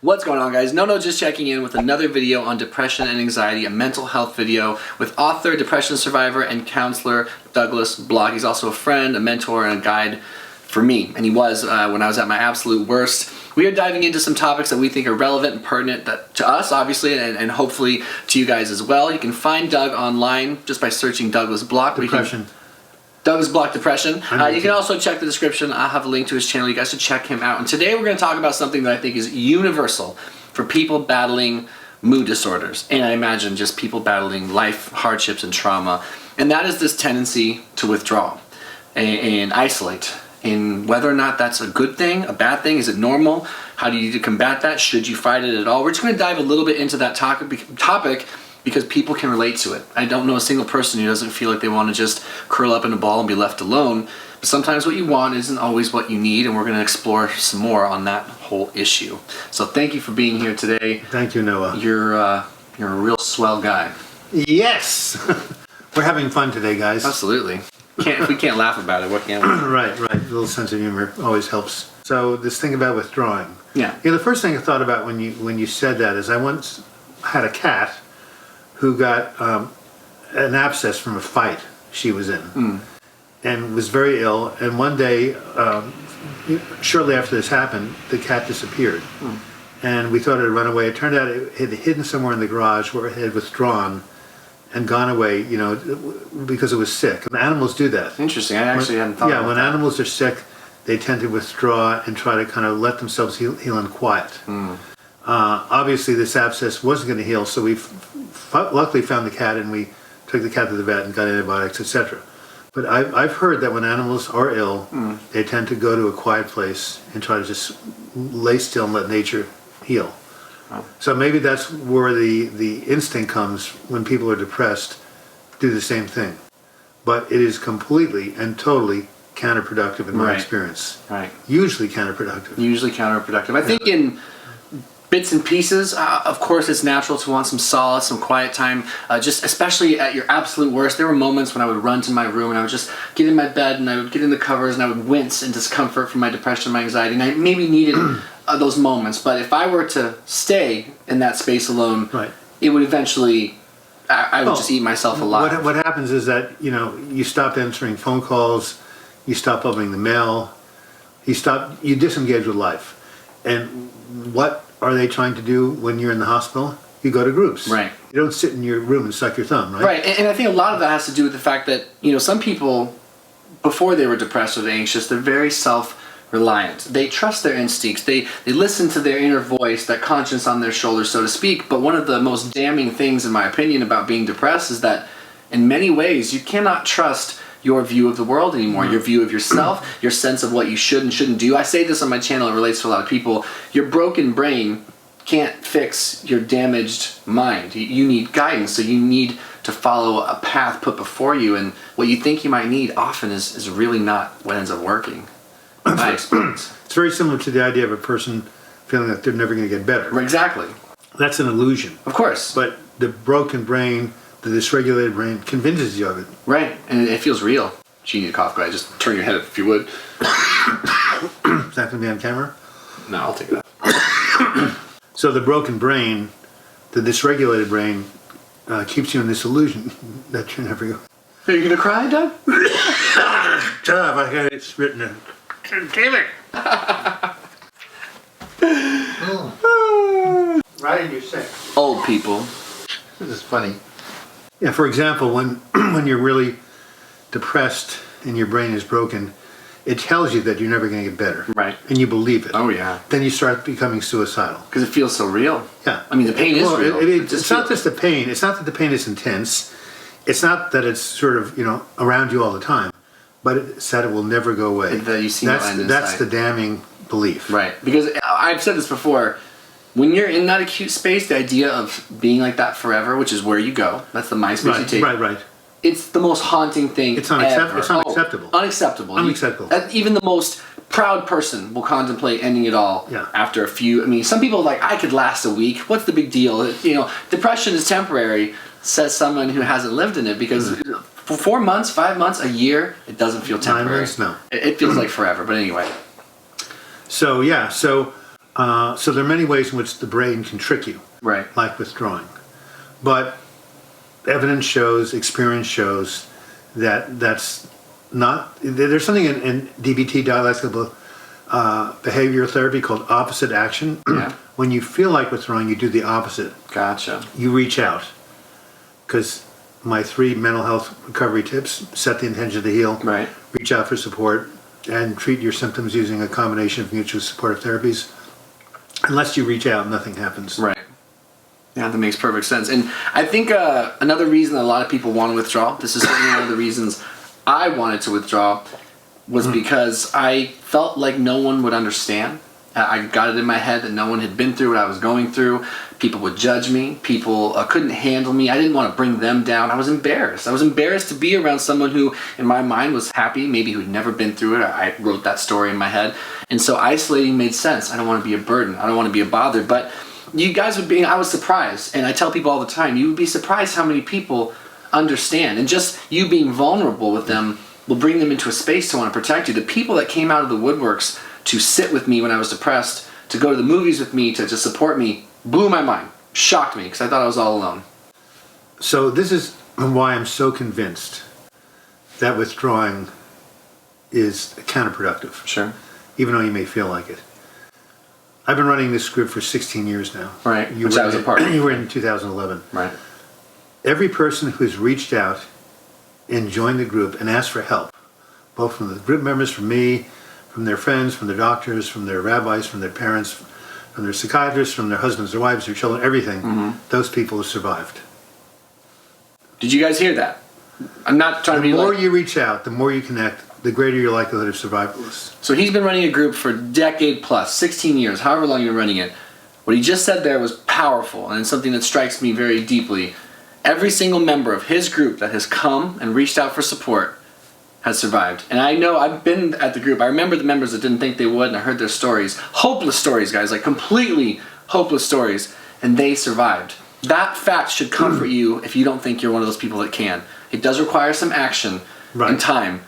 What's going on, guys? No, just checking in with another video on depression and anxiety, a mental health video with author, depression survivor, and counselor Douglas Bloch. He's also a friend, a mentor, and a guide for me, and he was when I was at my absolute worst. We are diving into some topics that we think are relevant and pertinent to us, obviously, and hopefully to you guys as well. You can find Doug online just by searching Douglas Bloch. Depression. Douglas Bloch Depression. You can also check the description. I'll have a link to his channel. You guys should check him out. And today we're going to talk about something that I think is universal for people battling mood disorders. And I imagine just people battling life hardships and trauma. And that is this tendency to withdraw and isolate. And whether or not that's a good thing, a bad thing, is it normal? How do you combat that? Should you fight it at all? We're just going to dive a little bit into that topic because people can relate to it. I don't know a single person who doesn't feel like they want to just curl up in a ball and be left alone. But sometimes what you want isn't always what you need, and we're going to explore some more on that whole issue. So thank you for being here today. Thank you, Noah. You're a real swell guy. Yes! We're having fun today, guys. Absolutely. If we can't laugh about it, what can we? Right. A little sense of humor always helps. So this thing about withdrawing. Yeah. The first thing I thought about when you said that is I once had a cat who got an abscess from a fight she was in and was very ill. And one day, shortly after this happened, the cat disappeared. And we thought it had run away. It turned out it had hidden somewhere in the garage where it had withdrawn and gone away, because it was sick. And animals do that. Interesting. I actually hadn't thought about that. Yeah, when animals are sick, they tend to withdraw and try to kind of let themselves heal in quiet. Obviously, this abscess wasn't going to heal, so we luckily found the cat, and we took the cat to the vet and got antibiotics, etc. But I've heard that when animals are ill, they tend to go to a quiet place and try to just lay still and let nature heal. So maybe that's where the instinct comes when people are depressed, do the same thing. But it is completely and totally counterproductive in my experience. Right. Usually counterproductive. I think in bits and pieces, of course it's natural to want some solace, some quiet time, just especially at your absolute worst. There were moments when I would run to my room and I would just get in my bed and I would get in the covers and I would wince in discomfort from my depression and my anxiety, and I maybe needed those moments. But if I were to stay in that space alone, it would eventually, I would just eat myself alive. What happens is that, you stop answering phone calls, you stop opening the mail, you disengage with life. And what are they trying to do when you're in the hospital? You go to groups. Right. You don't sit in your room and suck your thumb, right? Right, and I think a lot of that has to do with the fact that, some people, before they were depressed or anxious, they're very self-reliant. They trust their instincts. They listen to their inner voice, that conscience on their shoulders, so to speak. But one of the most damning things, in my opinion, about being depressed is that, in many ways, you cannot trust your view of the world anymore, your view of yourself, your sense of what you should and shouldn't do. I say this on my channel, it relates to a lot of people. Your broken brain can't fix your damaged mind. You need guidance, so you need to follow a path put before you, and what you think you might need often is really not what ends up working, in my experience. It's very similar to the idea of a person feeling that they're never going to get better. Exactly. That's an illusion. Of course. But the broken brain, the dysregulated brain, convinces you of it. Right, and it feels real. Gee, you need a cough, guy. Just turn your head up if you would. Is that going to be on camera? No, I'll take it off. So the broken brain, the dysregulated brain, keeps you in this illusion that you're never going to... Are you going to cry, Doug? Shut up, I got it written in. Damn it! Right in your sick. Old people. This is funny. Yeah, for example, when you're really depressed and your brain is broken, it tells you that you're never going to get better. Right. And you believe it. Oh, yeah. Then you start becoming suicidal. Because it feels so real. Yeah. I mean, the pain is real. It's not just the pain. It's not that the pain is intense. It's not that it's sort of, around you all the time. But it's that it will never go away. That you see no end in That's sight. the damning belief. Right. Because I've said this before. When you're in that acute space, the idea of being like that forever, which is where you go, that's the mind space you take. Right. It's the most haunting thing ever. It's unacceptable. Unacceptable. Even the most proud person will contemplate ending it all after a few... some people are like, I could last a week. What's the big deal? Depression is temporary, says someone who hasn't lived in it, because for 4 months, 5 months, a year, it doesn't feel temporary. 9 months, no. It feels like forever, but anyway. So So there are many ways in which the brain can trick you, Right. like withdrawing. But evidence shows, experience shows that that's not. There's something in DBT, dialectical behavioral therapy, called opposite action. Yeah. When you feel like withdrawing, you do the opposite. Gotcha. You reach out. Because my 3 mental health recovery tips: set the intention to heal, Right. reach out for support, and treat your symptoms using a combination of mutually supportive therapies. Unless you reach out, nothing happens. Right. Yeah, that makes perfect sense. And I think another reason that a lot of people want to withdraw, this is certainly one of the reasons I wanted to withdraw, was because I felt like no one would understand. I got it in my head that no one had been through what I was going through. People would judge me. People couldn't handle me. I didn't want to bring them down. I was embarrassed. I was embarrassed to be around someone who, in my mind, was happy, maybe who'd never been through it. I wrote that story in my head. And so isolating made sense. I don't want to be a burden. I don't want to be a bother. But you guys would be, I was surprised. And I tell people all the time, you would be surprised how many people understand. And just you being vulnerable with them will bring them into a space to want to protect you. The people that came out of the woodworks to sit with me when I was depressed, to go to the movies with me, to support me, blew my mind, shocked me, because I thought I was all alone. So this is why I'm so convinced that withdrawing is counterproductive, Sure. even though you may feel like it. I've been running this group for 16 years now. Right, You which were I was a part of. You were in 2011. Right. Every person who's reached out and joined the group and asked for help, both from the group members, from me, from their friends, from their doctors, from their rabbis, from their parents, from their psychiatrists, from their husbands, their wives, their children, everything, those people have survived. Did you guys hear that? I'm not trying to be The more like... you reach out, the more you connect, the greater your likelihood of survival is. So he's been running a group for a decade plus, 16 years, however long you're running it. What he just said there was powerful, and it's something that strikes me very deeply. Every single member of his group that has come and reached out for support has survived. And I know, I've been at the group, I remember the members that didn't think they would, and I heard their stories. Hopeless stories, guys, like completely hopeless stories, and they survived. That fact should comfort you if you don't think you're one of those people that can. It does require some action and time,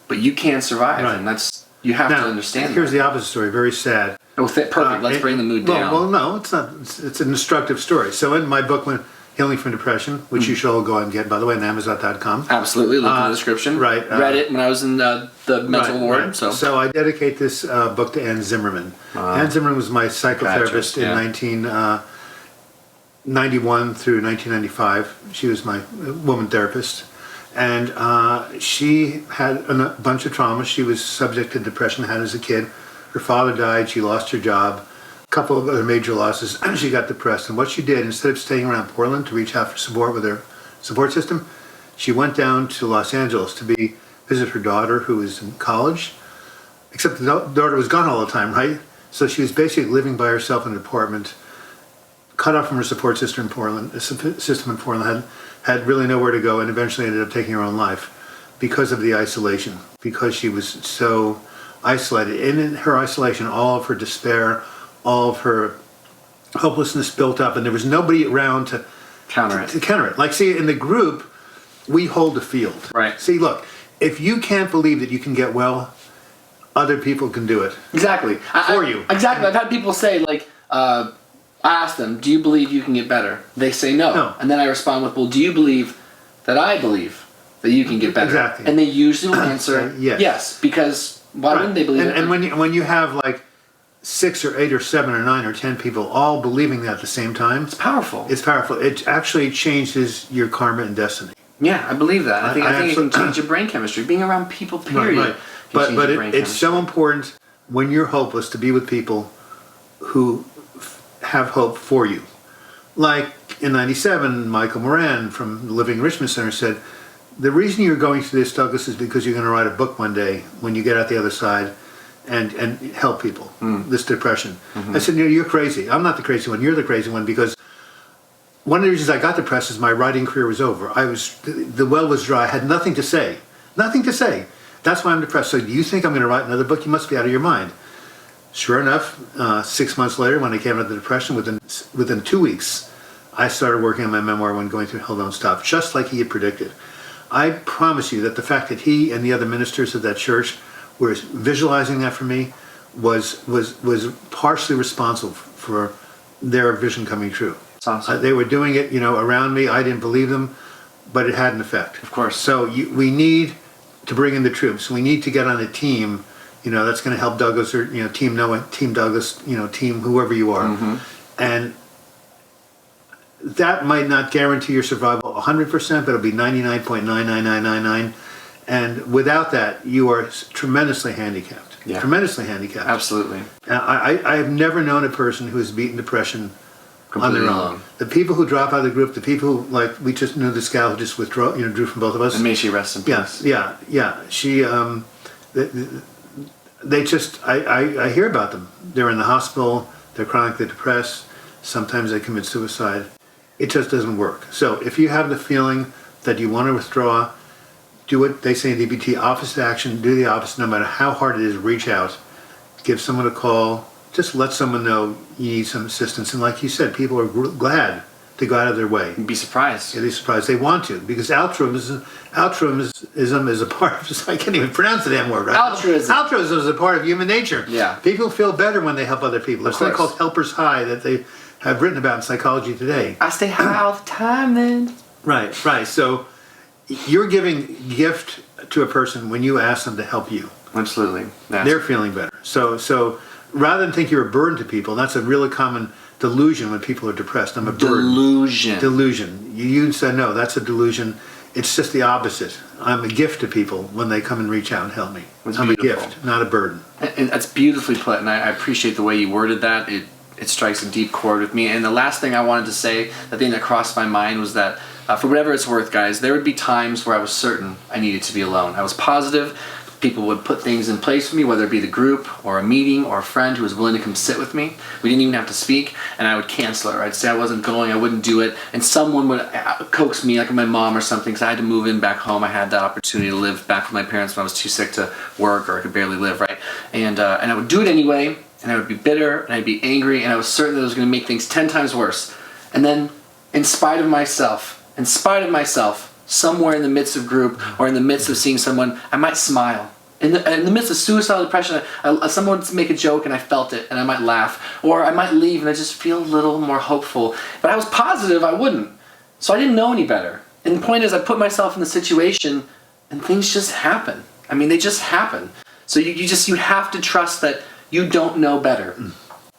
but you can survive, and that's, you have to understand here's that. the opposite story, very sad. Oh, perfect, let's bring the mood down. Well, no, it's not. It's an instructive story. So in my book, Healing from Depression, which you should all go out and get, by the way, on Amazon.com. Absolutely, link in the description. Right. Read it when I was in the mental ward. Right. So I dedicate this book to Ann Zimmerman. Ann Zimmerman was my psychotherapist in 1991 through 1995. She was my woman therapist. And she had a bunch of trauma. She was subject to depression, had as a kid. Her father died. She lost her job. A couple of other major losses. She got depressed. And what she did, instead of staying around Portland to reach out for support with her support system, she went down to Los Angeles to visit her daughter, who was in college. Except the daughter was gone all the time, right? So she was basically living by herself in an apartment, cut off from her support system in Portland. Had really nowhere to go, and eventually ended up taking her own life because of the isolation, because she was so isolated. And in her isolation, all of her despair, all of her hopelessness built up, and there was nobody around to counter it. Like, see, in the group, we hold the field. Right. See, look, if you can't believe that you can get well, other people can do it. Exactly. For you. Exactly. I've had people say, like, I ask them, do you believe you can get better? They say no. No. And then I respond with, well, do you believe that I believe that you can get better? Exactly. And they usually will answer yes, because why wouldn't they believe it? And when you have like 6 or 8 or 7 or 9 or 10 people all believing that at the same time, it's powerful. It's powerful. It actually changes your karma and destiny. Yeah, I believe that. I think it can change your brain chemistry. Being around people, period. Right. But it's so important when you're hopeless to be with people who have hope for you. Like in '97, Michael Moran from the Living Richmond Center said, the reason you're going through this, Douglas, is because you're going to write a book one day when you get out the other side and help people, this depression. I said, you're crazy. I'm not the crazy one. You're the crazy one, because one of the reasons I got depressed is my writing career was over. The well was dry. I had nothing to say. Nothing to say. That's why I'm depressed. So do you think I'm going to write another book? You must be out of your mind. Sure enough, 6 months later, when I came out of the depression, within 2 weeks, I started working on my memoir, When Going Through Hell Don't Stop, just like he had predicted. I promise you that the fact that he and the other ministers of that church were visualizing that for me was partially responsible for their vision coming true. That's awesome. They were doing it, around me. I didn't believe them, but it had an effect. Of course. So we need to bring in the troops. We need to get on a team, that's going to help Douglas or Team Noah, Team Douglas, Team whoever you are, and that might not guarantee your survival 100%, but it'll be 99.99999. And without that, you are tremendously handicapped. Yeah. Tremendously handicapped. Absolutely. I have never known a person who has beaten depression Completely on their own. alone. The people who drop out of the group, the people who, like, we just knew this gal who just drew from both of us. And may she rest in peace. Yeah. She, they just, I hear about them. They're in the hospital, they're chronically depressed, sometimes they commit suicide. It just doesn't work. So if you have the feeling that you want to withdraw, do what they say in DBT, opposite action, do the opposite, no matter how hard it is, reach out, give someone a call, just let someone know you need some assistance. And like you said, people are glad to go out of their way. You'd be surprised. Yeah, they're surprised. They want to, because altruism is a part of, I can't even pronounce the damn word, right? Altruism is a part of human nature. Yeah. People feel better when they help other people. There's something called helper's high that they have written about in psychology today. I stay high all the time, then. Right. So you're giving gift to a person when you ask them to help you. Absolutely. They're feeling better. So rather than think you're a burden to people, that's a really common delusion when people are depressed. I'm a burden. Delusion. You said no, that's a delusion. It's just the opposite. I'm a gift to people when they come and reach out and help me. I'm beautiful. A gift, not a burden. And that's beautifully put, and I appreciate the way you worded that. It strikes a deep chord with me. And the last thing I wanted to say, the thing that crossed my mind was that for whatever it's worth, guys, there would be times where I was certain I needed to be alone. I was positive people would put things in place for me, whether it be the group or a meeting or a friend who was willing to come sit with me. We didn't even have to speak, and I would cancel it. Or I'd say I wasn't going, I wouldn't do it, and someone would coax me, like my mom or something, because I had to move in back home. I had that opportunity to live back with my parents when I was too sick to work, or I could barely live, right? And I would do it anyway, and I would be bitter, and I'd be angry, and I was certain that it was going to make things 10 times worse. And then, in spite of myself, somewhere in the midst of group or in the midst of seeing someone, I might smile. In the midst of suicidal depression, someone would make a joke and I felt it and I might laugh. Or I might leave and I just feel a little more hopeful. But I was positive I wouldn't. So I didn't know any better. And the point is, I put myself in the situation and things just happen. I mean, they just happen. So you have to trust that you don't know better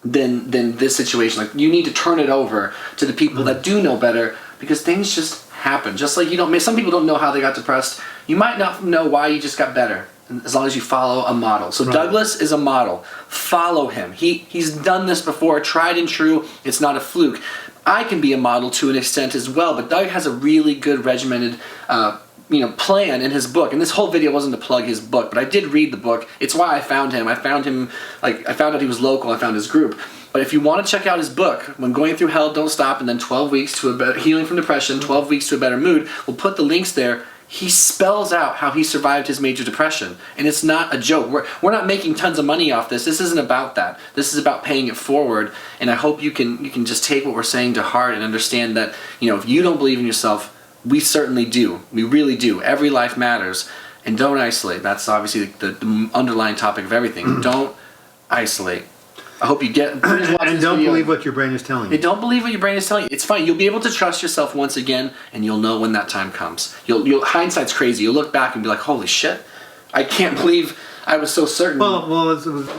than this situation. Like, you need to turn it over to the people that do know better, because things just happen. Just like some people don't know how they got depressed. You might not know why you just got better, as long as you follow a model. So Douglas is a model. Follow him. He's done this before, tried and true. It's not a fluke. I can be a model to an extent as well, but Doug has a really good regimented plan in his book. And this whole video wasn't to plug his book, but I did read the book. It's why I found him. I found out he was local. I found his group. But if you want to check out his book, When Going Through Hell Don't Stop, and then 12 Weeks to a Better Healing from Depression, 12 Weeks to a Better Mood, we'll put the links there. He spells out how he survived his major depression. And it's not a joke. We're not making tons of money off this. This isn't about that. This is about paying it forward. And I hope you can just take what we're saying to heart and understand that, if you don't believe in yourself, we certainly do. We really do. Every life matters. And don't isolate. That's obviously the underlying topic of everything. Don't isolate. I hope you get... And don't believe what your brain is telling you. Don't believe what your brain is telling you. It's fine. You'll be able to trust yourself once again, and you'll know when that time comes. Hindsight's crazy. You'll look back and be like, holy shit, I can't believe I was so certain. Well,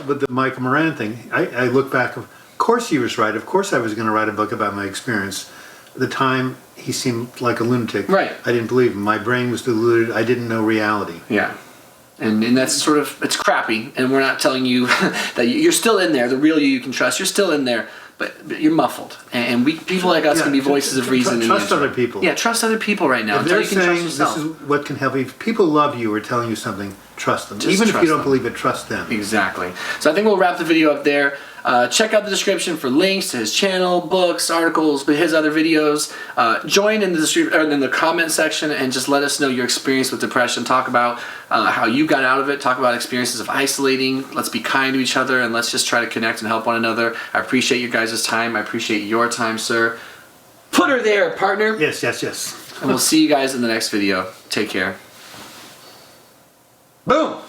with the Michael Moran thing, I look back, of course he was right. Of course I was going to write a book about my experience. At the time, he seemed like a lunatic. Right. I didn't believe him. My brain was deluded. I didn't know reality. Yeah. And that's sort of, it's crappy, and we're not telling you that you're still in there, the real you can trust, you're still in there, but you're muffled. And people like us can be voices of reason. Trust other people. Yeah, trust other people right now. If they're saying this is what can help you, if people love you or telling you something, trust them. Even if you don't believe it, trust them. Exactly. So I think we'll wrap the video up there. Check out the description for links to his channel, books, articles, his other videos. Join in the comment section and just let us know your experience with depression. Talk about how you got out of it. Talk about experiences of isolating. Let's be kind to each other, and let's just try to connect and help one another. I appreciate your guys' time. I appreciate your time, sir. Put her there, partner. Yes. And we'll see you guys in the next video. Take care. Boom.